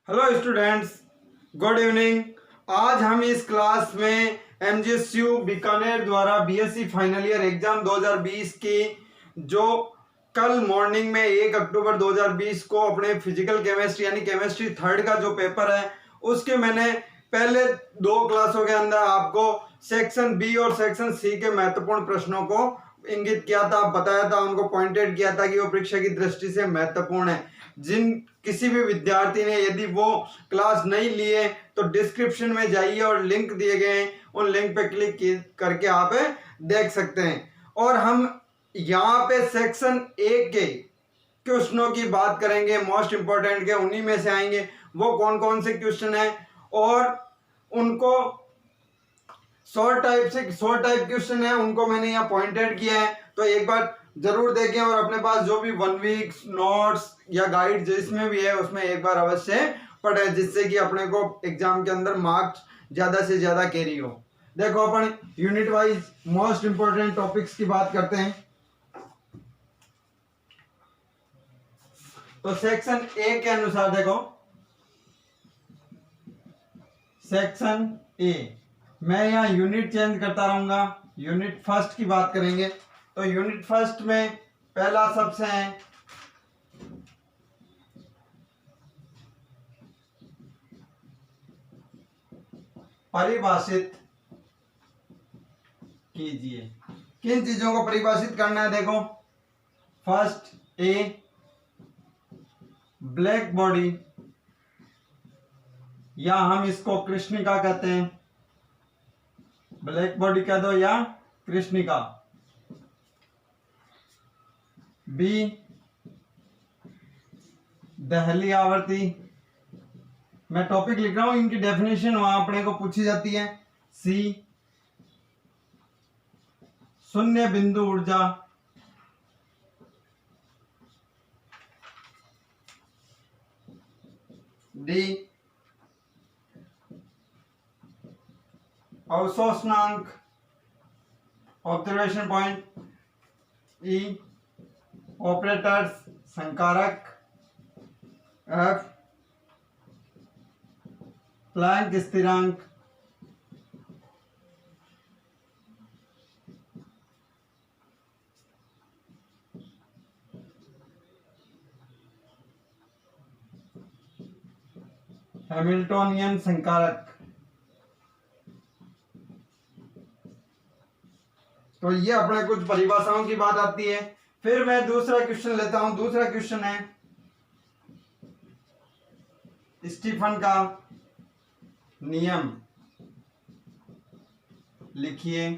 Hello students, good evening. आज हम इस क्लास में एमजीएसयू बीकानेर द्वारा बीएससी फाइनल ईयर एग्जाम 2020 की जो कल मॉर्निंग में 1 अक्टूबर 2020 को अपने फिजिकल केमिस्ट्री यानी केमिस्ट्री थर्ड का जो पेपर है उसके मैंने पहले 2 क्लासों के अंदर आपको सेक्शन बी और सेक्शन सी के महत्वपूर्ण प्रश्नों को इंगित किया था, बताया था, उनको पॉइंटेड किया था कि वो परीक्षा की दृष्टि से महत्वपूर्ण है। जिन किसी भी विद्यार्थी ने यदि वो क्लास नहीं लिए तो डिस्क्रिप्शन में जाइए और लिंक दिए गए हैं, उन लिंक पे क्लिक करके आप देख सकते हैं। और हम यहाँ पे सेक्शन ए के क्वेश्चनों की बात करेंगे, मोस्ट इंपॉर्टेंट के, उन्हीं में से आएंगे वो कौन कौन से क्वेश्चन है और उनको शॉर्ट टाइप क्वेश्चन है उनको मैंने यहाँ पॉइंटेड किया है, तो एक बार जरूर देखें और अपने पास जो भी 1 वीक नोट्स या गाइड जिसमें भी है उसमें एक बार अवश्य पढ़े, जिससे कि अपने को एग्जाम के अंदर मार्क्स ज्यादा से ज्यादा कैरी हो। देखो अपन unit wise most important topics की बात करते हैं। तो सेक्शन ए के अनुसार देखो, सेक्शन ए मैं यहाँ यूनिट चेंज करता रहूंगा। यूनिट फर्स्ट की बात करेंगे तो यूनिट फर्स्ट में पहला सबसे है परिभाषित कीजिए। किन चीजों को परिभाषित करना है? देखो, फर्स्ट ए ब्लैक बॉडी या हम इसको कृष्णिका कहते हैं, ब्लैक बॉडी कह दो या कृष्णिका। बी दहली आवर्ती, मैं टॉपिक लिख रहा हूं, इनकी डेफिनेशन वहां अपने को पूछी जाती है। सी शून्य बिंदु ऊर्जा। डी अवशोषणांक ऑब्जर्वेशन पॉइंट। ई ऑपरेटर्स संकारक। एफ प्लैंक स्थिरांक। हैमिल्टोनियन संकारक। तो ये अपने कुछ परिभाषाओं की बात आती है। फिर मैं दूसरा क्वेश्चन लेता हूं। दूसरा क्वेश्चन है स्टीफन का नियम लिखिए।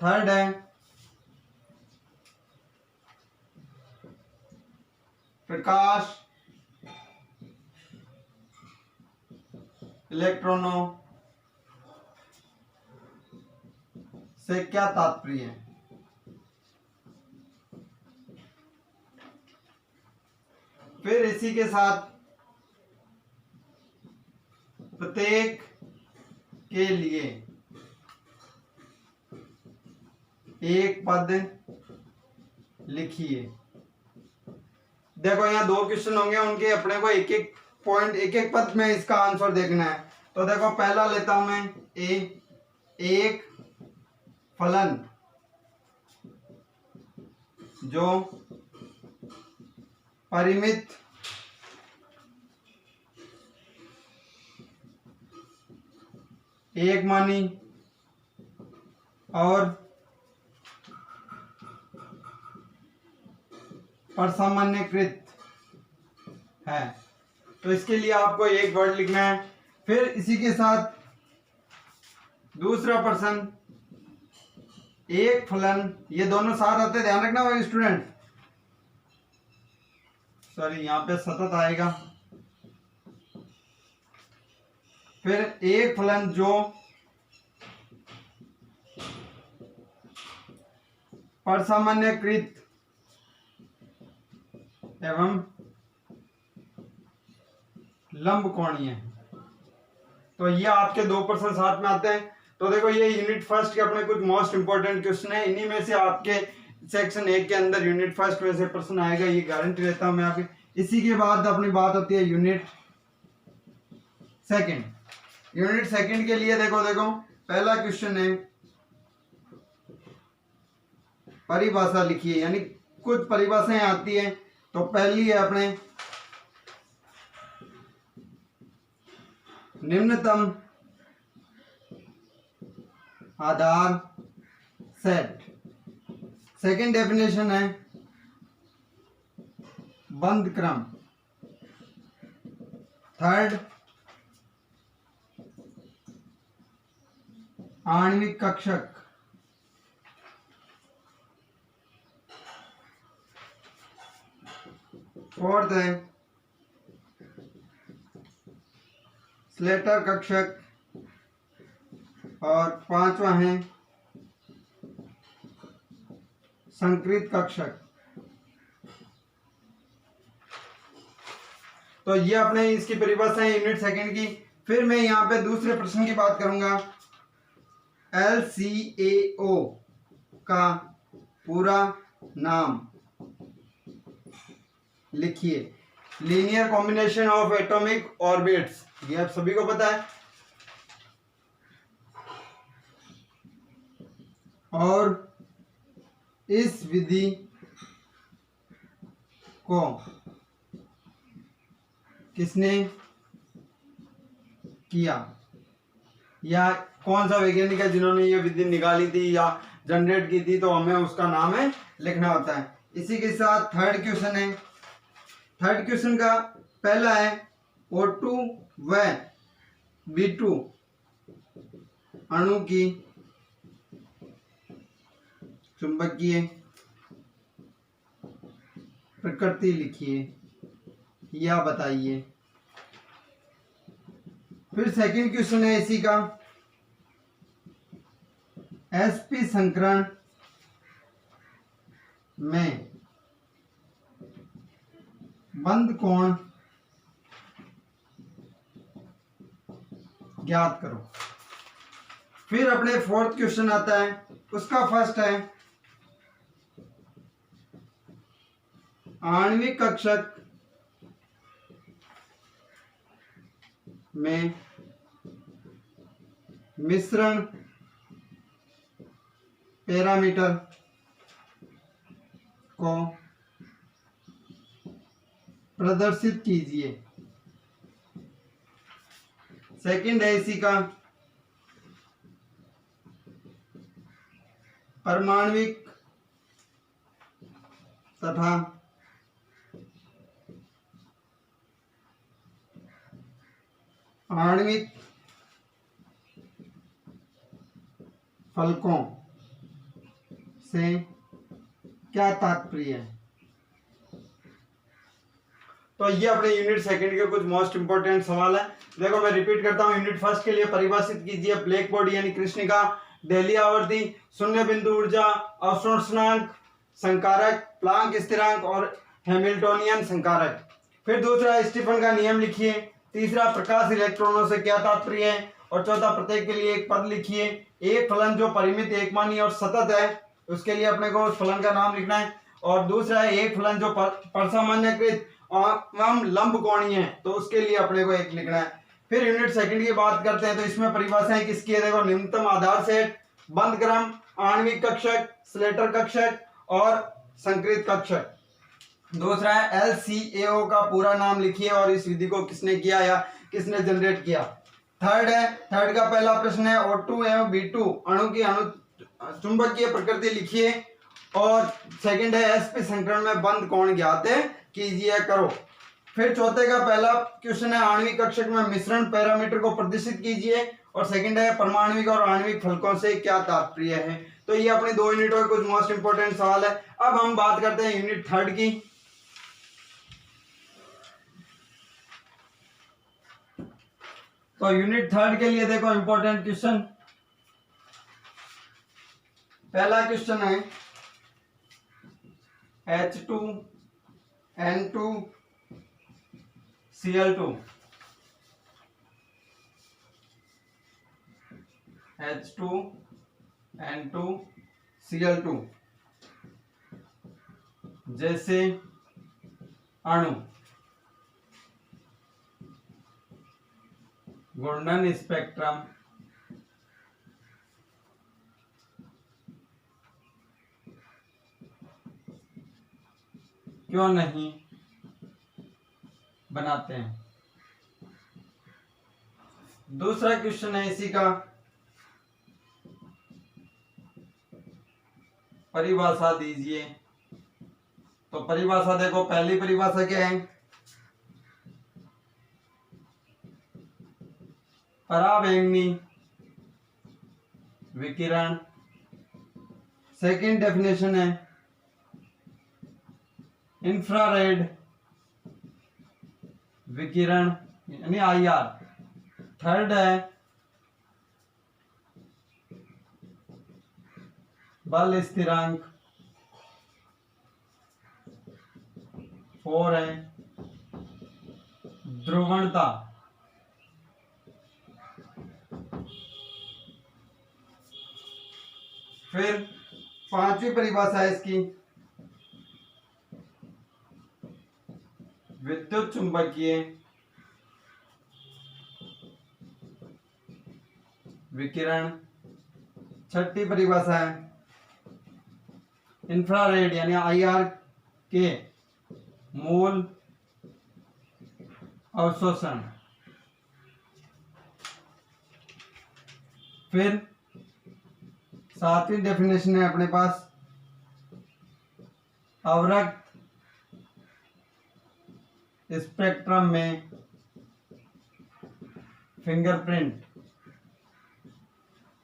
थर्ड है प्रकाश इलेक्ट्रॉनों से क्या तात्पर्य है? फिर इसी के साथ प्रत्येक के लिए एक पद लिखिए। देखो यहाँ 2 क्वेश्चन होंगे, उनके अपने को एक एक पॉइंट, एक एक पद में इसका आंसर देखना है। तो देखो पहला लेता हूं मैं ए, एक फलन जो परिमित एक मानी और परसामान्यकृत है, तो इसके लिए आपको एक वर्ड लिखना है। फिर इसी के साथ दूसरा प्रश्न, एक फलन, ये दोनों साथ आते, ध्यान रखना भाई स्टूडेंट, सॉरी यहां पे सतत आएगा। फिर एक फलन जो परसामान्यकृत एवं लंबकोणीय है। तो ये आपके 2 प्रश्न साथ में आते हैं। तो देखो ये यूनिट फर्स्ट के अपने कुछ मोस्ट इंपोर्टेंट क्वेश्चन है, इन्हीं में से आपके सेक्शन 1 के अंदर यूनिट फर्स्ट में से प्रश्न आएगा, ये गारंटी देता हूं मैं आपके। इसी के बाद अपनी बात होती है यूनिट सेकंड। यूनिट सेकंड के लिए देखो पहला क्वेश्चन है, परिभाषा लिखिए, यानी कुछ परिभाषाएं आती है। तो पहली है अपने निम्नतम आधार सेट। सेकंड डेफिनेशन है बंद क्रम। थर्ड आणविक कक्षक। फोर्थ है स्लेटर कक्षक। और पांचवा है संकृत कक्षक। तो ये अपने इसकी परिभाषा है यूनिट सेकंड की। फिर मैं यहाँ पे दूसरे प्रश्न की बात करूंगा। LCAO का पूरा नाम लिखिए। Linear combination of atomic orbits, ये आप सभी को पता है। और इस विधि को किसने किया, या कौन सा वैज्ञानिक है जिन्होंने ये विधि निकाली थी या जनरेट की थी, तो हमें उसका नाम है लिखना होता है। इसी के साथ थर्ड क्वेश्चन है। थर्ड क्वेश्चन का पहला है O2 व B2 अणु की चुंबकीय प्रकृति लिखिए या बताइए। फिर सेकंड क्वेश्चन है इसी का, sp संकरण में बंद कोण ज्ञात करो। फिर अपने फोर्थ क्वेश्चन आता है, उसका फर्स्ट है आणविक कक्षक में मिश्रण पैरामीटर को प्रदर्शित कीजिए। सेकंड है इसी का परमाणविक तथा आणविक फलकों से क्या तात्पर्य है। तो ये अपने यूनिट सेकंड के कुछ मोस्ट इंपोर्टेंट सवाल है। देखो मैं रिपीट करता हूँ। यूनिट फर्स्ट के लिए परिभाषित कीजिए ब्लैक बॉडी यानी कृष्णिका, डेली आवर्ती, शून्य बिंदु ऊर्जा, अवशोषणांक, संकारक, प्लांक स्थिरांक और हैमिल्टोनियन संकारक। फिर दूसरा स्टीफन का नियम लिखिए। तीसरा प्रकाश इलेक्ट्रॉनों से क्या तात्पर्य है। और चौथा प्रत्येक के लिए एक पद लिखिए। एक फलन जो परिमित, एकमानी और सतत है उसके लिए अपने को उस फलन का नाम लिखना है। और दूसरा है एक फलन जो परसामान्यकृत एवं लंब कोणीय है तो उसके लिए अपने को एक लिखना है। फिर यूनिट सेकंड की बात करते हैं तो इसमें परिभाषाएं किसकी है। देखो निम्नतम आधार सेट, बंद क्रम, आणविक कक्षक, स्लेटर कक्षक और संकृत कक्षक। दूसरा है LCAO का पूरा नाम लिखिए और इस विधि को किसने किया या किसने जनरेट किया। थर्ड है, थर्ड का पहला प्रश्न है O2 एवं B2 अणु की चुंबकीय प्रकृति लिखिए। और सेकंड है sp संकरण में बंद कोण ज्ञात कीजिए करो। फिर चौथे का पहला क्वेश्चन है आणविक कक्षक में मिश्रण पैरामीटर को प्रदर्शित कीजिए। और सेकंड है परमाणविक और आणविक फलकों से क्या तात्पर्य है। तो ये अपने दो यूनिटों के कुछ मोस्ट इंपोर्टेंट सवाल है। अब हम बात करते हैं यूनिट थर्ड की। तो यूनिट थर्ड के लिए देखो इंपॉर्टेंट क्वेश्चन। पहला क्वेश्चन है H2N2Cl2 H2N2Cl2 जैसे अणु घूर्णन स्पेक्ट्रम क्यों नहीं बनाते हैं। दूसरा क्वेश्चन है इसी का, परिभाषा दीजिए। तो परिभाषा देखो, पहली परिभाषा क्या है, पराबैंगनी विकिरण। सेकंड डेफिनेशन है इंफ्रारेड विकिरण यानी IR। थर्ड है बल स्थिरांक। फोर है ध्रुवणता। फिर पांचवी परिभाषा है इसकी विद्युत चुंबकीय विकिरण। छठी परिभाषा है इंफ्रारेड यानी IR के मूल अवशोषण। फिर सातवीं डेफिनेशन है अपने पास अवरक्त स्पेक्ट्रम में फिंगरप्रिंट।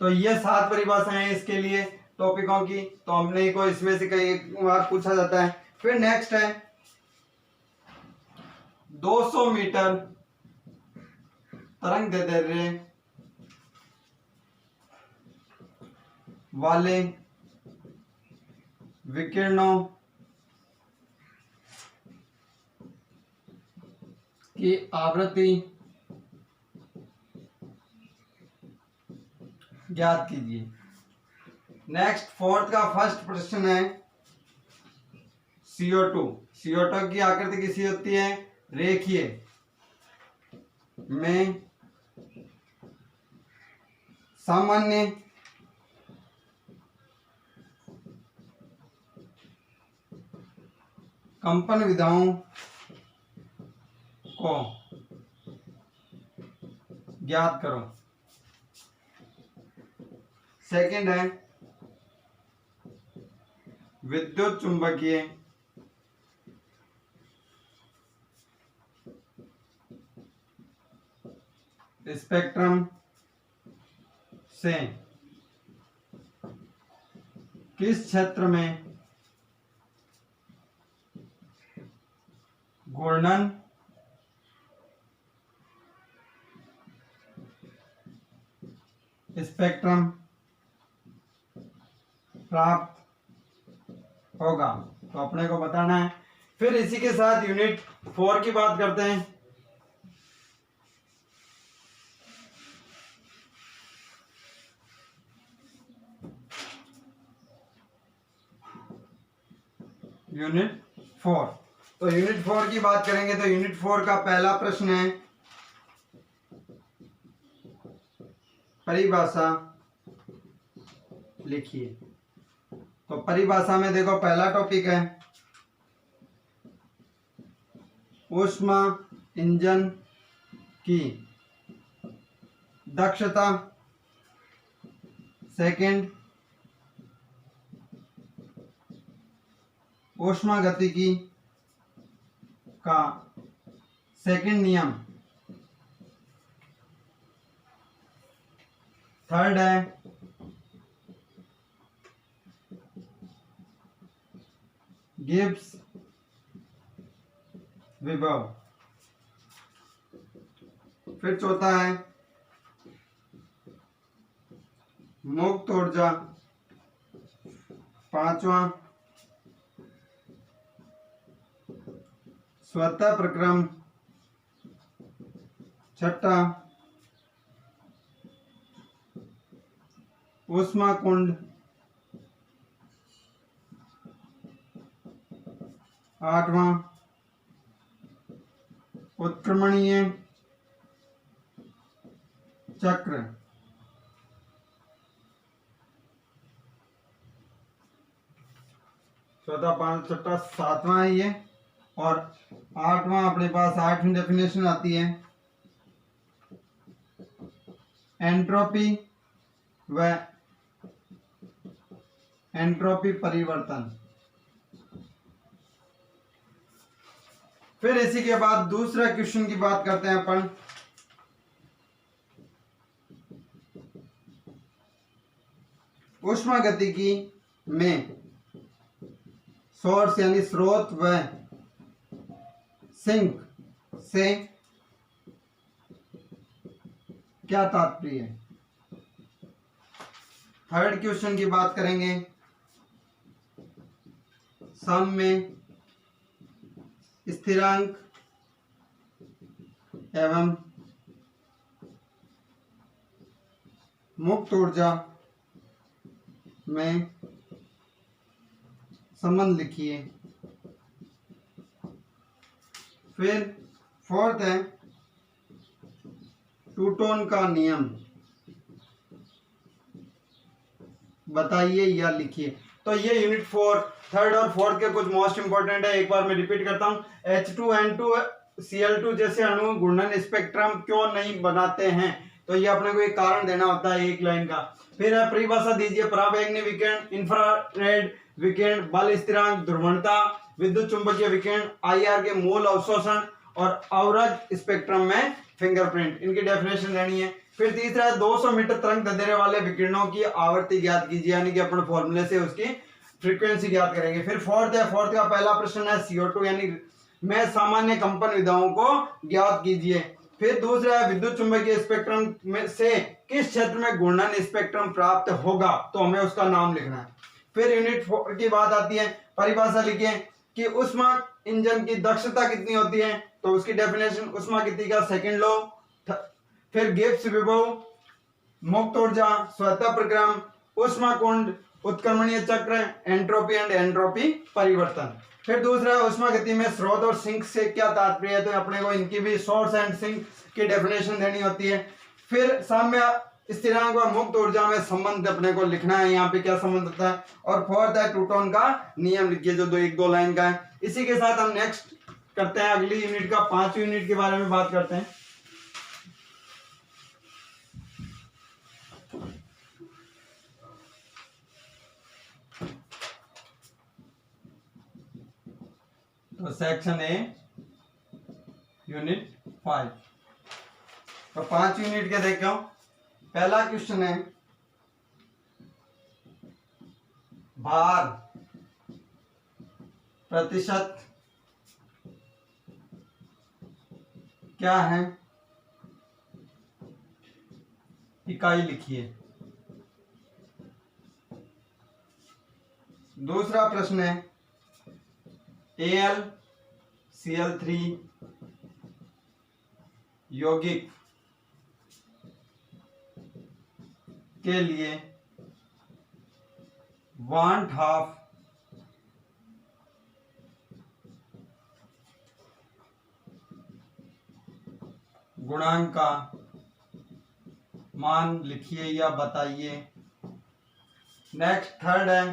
तो ये 7 परिभाषाएं हैं इसके लिए टॉपिकों की। तो हमने को इसमें से कई बार पूछा जाता है। फिर नेक्स्ट है 200 मीटर तरंग दैर्ध्य वाले विकिरणों की आवृत्ति ज्ञात कीजिए। नेक्स्ट फोर्थ का फर्स्ट प्रश्न है CO2। CO2 की आकृति कैसी होती है, रेखीय में सामान्य कंपन विधाओं को ज्ञात करो। सेकंड है विद्युत चुंबकीय स्पेक्ट्रम से किस क्षेत्र में घूर्णन स्पेक्ट्रम प्राप्त होगा, तो अपने को बताना है। फिर इसी के साथ यूनिट 4 की बात करते हैं। यूनिट 4। तो यूनिट 4 की बात करेंगे तो यूनिट 4 का पहला प्रश्न है परिभाषा लिखिए। तो परिभाषा में देखो पहला टॉपिक है ऊष्मा इंजन की दक्षता। सेकंड ऊष्मागतिकी का सेकंड नियम। थर्ड है गिब्स विभव। फिर चौथा है मुक्त ऊर्जा। पांचवा स्वतः प्रक्रम। छठा ऊष्मा कुंड। आठवां उत्क्रमणीय चक्र। चौथा, पांच, छठा, सातवां है ये। और आठवां अपने पास आठवीं डेफिनेशन आती है एंट्रोपी व एंट्रोपी परिवर्तन। फिर इसी के बाद दूसरा क्वेश्चन की बात करते हैं अपन। ऊष्मागतिकी में सोर्स यानी स्रोत व सिंक से क्या तात्पर्य है। थर्ड क्वेश्चन की बात करेंगे, सम में स्थिरांक एवं मुक्त ऊर्जा में संबंध लिखिए। फिर फोर्थ है न्यूटन का नियम बताइए या लिखिए। तो ये यूनिट 4 थर्ड और फोर्थ के कुछ मोस्ट इंपोर्टेंट है। एक बार मैं रिपीट करता हूं, H2N2Cl2 जैसे अणु घूर्णन स्पेक्ट्रम क्यों नहीं बनाते हैं, तो ये अपने को एक कारण देना होता है एक लाइन का। फिर परिभाषा दीजिए, पराबैंगनी विकिरण, इंफ्रारेड विकिरण, बल स्थिरांक, ध्रुवणता, विद्युत चुंबकीय विकिरण, IR के मूल अवशोषण और अवरज स्पेक्ट्रम में फिंगरप्रिंट, इनकी डेफिनेशन देनी है। फिर तीसरा है 200 मीटर तरंग दैर्ध्य वाले विकिरणों की आवर्ती ज्ञात कीजिए, यानी कि अपन फॉर्मूले से उसकी फ्रीक्वेंसी ज्ञात करेंगे। फिर फोर्थ है, फोर्थ का पहला प्रश्न है CO2 यानी में सामान्य कंपन विधाओं को ज्ञात कीजिए। फिर दूसरा है विद्युत चुंबकीय स्पेक्ट्रम में से किस क्षेत्र में घूर्णन स्पेक्ट्रम प्राप्त होगा, तो हमें उसका नाम लिखना है। फिर यूनिट 4 की बात आती है, परिभाषा लिखिए कि ऊष्मा इंजन की दक्षता कितनी होती है, तो उसकी डेफिनेशन ऊष्मागतिकी का सेकंड लॉ। फिर गिब्स विभव, मुक्त ऊर्जा, स्वतः प्रक्रम, ऊष्माकुंड, उत्क्रमणीय चक्र, एंट्रोपी एंड एंट्रोपी परिवर्तन। फिर दूसरा है ऊष्मागति में स्रोत और सिंक से क्या तात्पर्य है, तो अपने को इनकी भी सोर्स एंड सिंक की डेफिनेशन देनी होती है। फिर साम्य स्थिरांक व मुक्त ऊर्जा में संबंध अपने को लिखना है, यहाँ पे क्या संबंध होता है। और फोर्थ है न्यूटन का नियम लिखिए, जो एक दो लाइन का है। इसी के साथ हम नेक्स्ट करते हैं अगली यूनिट का 5वीं यूनिट के बारे में बात करते हैं। तो सेक्शन ए यूनिट 5। तो 5 यूनिट के देखो, पहला क्वेश्चन है भार प्रतिशत क्या है, इकाई लिखिए। दूसरा प्रश्न है AlCl3 यौगिक के लिए वांट हाफ गुणांक का मान लिखिए या बताइए। नेक्स्ट थर्ड है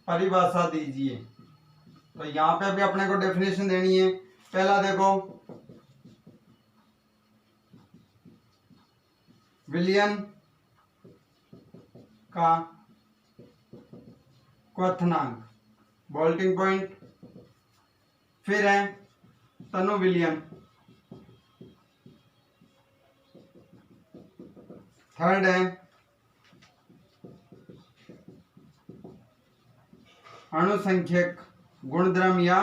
परिभाषा दीजिए। तो यहां पे भी अपने को डेफिनेशन देनी है। पहला देखो, विलियन का क्वथनांक, बोल्टिंग पॉइंट। फिर है तनु विलियन। थर्ड है अणुसंख्यक गुणधर्म या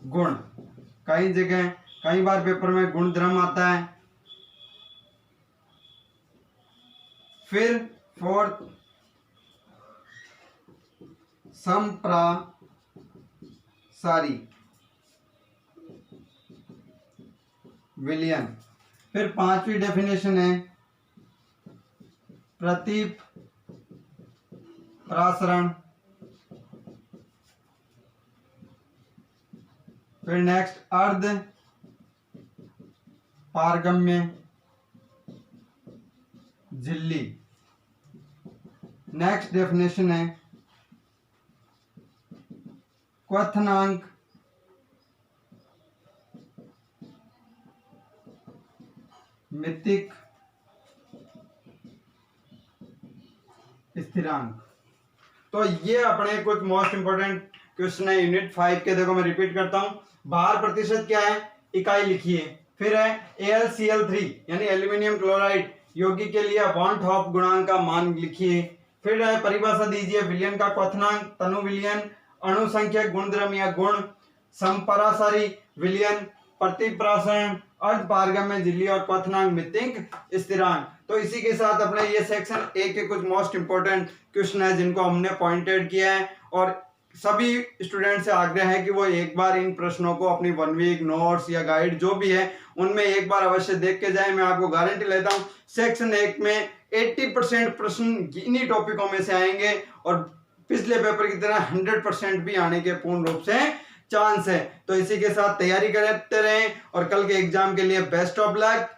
गुण। कई जगह कई बार पेपर में गुणधर्म आता है। फिर फोर्थ समप्रासारी विलियन। फिर 5वीं डेफिनेशन है प्रतीप प्रसारण। फिर नेक्स्ट अर्ध पारगम्य नेक्स्ट डेफिनेशन है क्वथनांक मितिक स्थिरांक। तो ये अपने कुछ मोस्ट इंपोर्टेंट क्वेश्चन है यूनिट 5 के। देखो मैं रिपीट करता हूं, भार प्रतिशत क्या है, इकाई लिखिए। फिर है AlCl3 यानी एल्यूमिनियम क्लोराइड यौगिक के लिए वॉन हॉफ गुणांक का मान लिखिए। फिर है परिभाषा दीजिए विलयन का क्वथनांक, तनु विलयन, अणु संख्यक गुणधर्म या गुण, संपरासरी विलयन, प्रतिप्राशन, अर्ध पारगम्य झिल्ली और क्वथनांक मितिक स्थिरांक। तो इसी के साथ अपने ये सेक्शन ए के कुछ मोस्ट इंपोर्टेंट क्वेश्चन है जिनको हमने पॉइंटेड किया है, और सभी स्टूडेंट से आग्रह है कि वो एक बार इन प्रश्नों को अपनी 1 वीक नोट्स या गाइड जो भी है उनमें एक बार अवश्य देख के जाए। मैं आपको गारंटी लेता हूँ सेक्शन 1 में 80% प्रश्न इन्हीं टॉपिकों में से आएंगे और पिछले पेपर की तरह 100% भी आने के पूर्ण रूप से चांस है। तो इसी के साथ तैयारी करते रहें और कल के एग्जाम के लिए बेस्ट ऑफ लक।